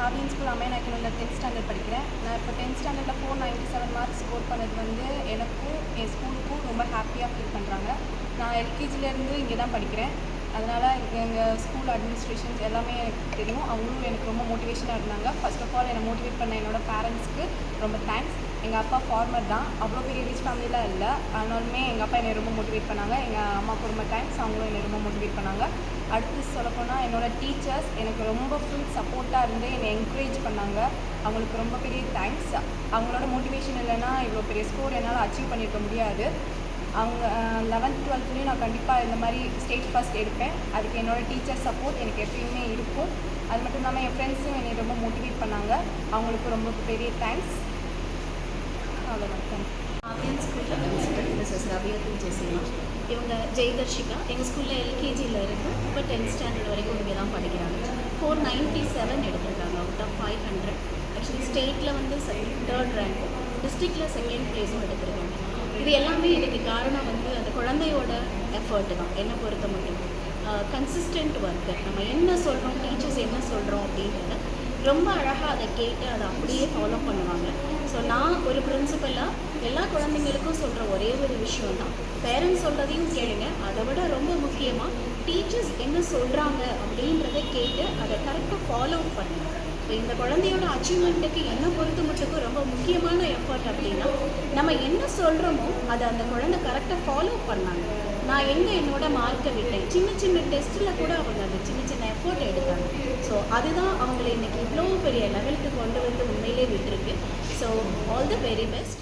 ஆவியன் school அம்மையநாயக்கனூரில் 10th standard படிக்கிறேன். நான் இப்போ 10th ஸ்டாண்டர்டில் 497 மார்க்ஸ் ஸ்கோர் பண்ணது வந்து எனக்கும் என் ஸ்கூலுக்கும் ரொம்ப ஹாப்பியாக ஃபீல் பண்ணுறாங்க. நான் எல்கேஜிலேருந்து இங்கே தான் படிக்கிறேன். அதனால் எங்கள் ஸ்கூல் அட்மினிஸ்ட்ரேஷன்ஸ் எல்லாமே எனக்கு தெரியும். அவங்களும் எனக்கு ரொம்ப மோட்டிவேஷனாக இருந்தாங்க. ஃபர்ஸ்ட் ஆஃப் ஆல் என்னை மோட்டிவேட் பண்ண என்னோடய பேரண்ட்ஸ்க்கு ரொம்ப தேங்க்ஸ். எங்கள் அப்பா ஃபார்மர் தான், அவ்வளோ பெரிய ரிச் ஃபேமிலிலாம் இல்லை. ஆனாலுமே எங்கள் அப்பா என்னை ரொம்ப மோட்டிவேட் பண்ணாங்க. எங்கள் அம்மாவுக்கு ரொம்ப தேங்க்ஸ், அவங்களும் என்னை ரொம்ப மோட்டிவேட் பண்ணாங்க. அடுத்து சொல்லப்போனால் என்னோடய டீச்சர்ஸ் எனக்கு ரொம்ப ஃபுல் சப்போர்ட்டாக இருந்து என்னை என்கரேஜ் பண்ணாங்க. அவங்களுக்கு ரொம்ப பெரிய தேங்க்ஸ். அவங்களோட மோட்டிவேஷன் இல்லைன்னா இவ்வளோ பெரிய ஸ்கோர் என்னால் அச்சீவ் பண்ணியிருக்க முடியாது. அவங்க 11th 12thலேயும் நான் கண்டிப்பாக இந்த மாதிரி ஸ்டேட் ஃபர்ஸ்ட் எடுப்பேன். அதுக்கு என்னோடய டீச்சர் சப்போர்ட் எனக்கு எப்பயுமே இருக்கும். அது மட்டும் இல்லாமல் என் ஃப்ரெண்ட்ஸும் என்னை ரொம்ப மோட்டிவேட் பண்ணாங்க. அவங்களுக்கு ரொம்ப பெரிய தேங்க்ஸ். அவ்வளோதான். ஆவியன் ஸ்கூலில் பிரின்சிபல் மிஸ்ஸஸ் ரபியத்துல் ஜெசிமா, இவங்க ஜெயதர்ஷிகா. எங்கள் ஸ்கூலில் எல்கேஜியில் இருந்து இப்போ 10th ஸ்டாண்டர்ட் வரைக்கும் இங்கே தான் படிக்கிறாங்க. 497 எடுத்திருக்காங்க அவுட் ஆஃப் 500. ஆக்சுவலி ஸ்டேட்டில் வந்து 3rd ரேங்க், டிஸ்ட்ரிக்டில் 2nd ப்ளேஸும் எடுத்திருக்காங்க. இது எல்லாமே எனக்கு காரணம் வந்து அந்த குழந்தையோட எஃபர்ட்டு தான் என்னை பொறுத்த மட்டும். கன்சிஸ்டன்ட் ஒர்க்கு, நம்ம என்ன சொல்கிறோம், டீச்சர்ஸ் என்ன சொல்கிறோம் அப்படின்றத ரொம்ப அழகாக அதை கேட்டு அதை அப்படியே ஃபாலோ பண்ணுவாங்க. ஸோ நான் ஒரு பிரின்சிபலாக எல்லா குழந்தைங்களுக்கும் சொல்கிற ஒரே ஒரு விஷயம் தான், பேரண்ட்ஸ் சொல்கிறதையும் கேளுங்க. அதை விட ரொம்ப முக்கியமாக டீச்சர்ஸ் என்ன சொல்கிறாங்க அப்படின்றத கேட்டு அதை கரெக்டாக ஃபாலோ பண்ணுங்க. இந்த குழந்தையோட அச்சீவ்மெண்ட்டுக்கு என்னை பொறுத்த மட்டுக்கும் ரொம்ப முக்கியமான எஃபர்ட் அப்படின்னா, நம்ம என்ன சொல்கிறோமோ அதை அந்த குழந்தை கரெக்டாக ஃபாலோ பண்ணாங்க. நான் எங்கே என்னோட மார்க்கை விட்டேன், சின்ன சின்ன டெஸ்ட்டில் கூட அவங்க அந்த சின்ன சின்ன எஃபர்ட் எடுத்தாங்க. ஸோ அதுதான் அவங்களை இன்றைக்கி இவ்வளோ பெரிய லெவலுக்கு கொண்டு வந்து உண்மையிலே விட்டுருக்கு. So all the very best.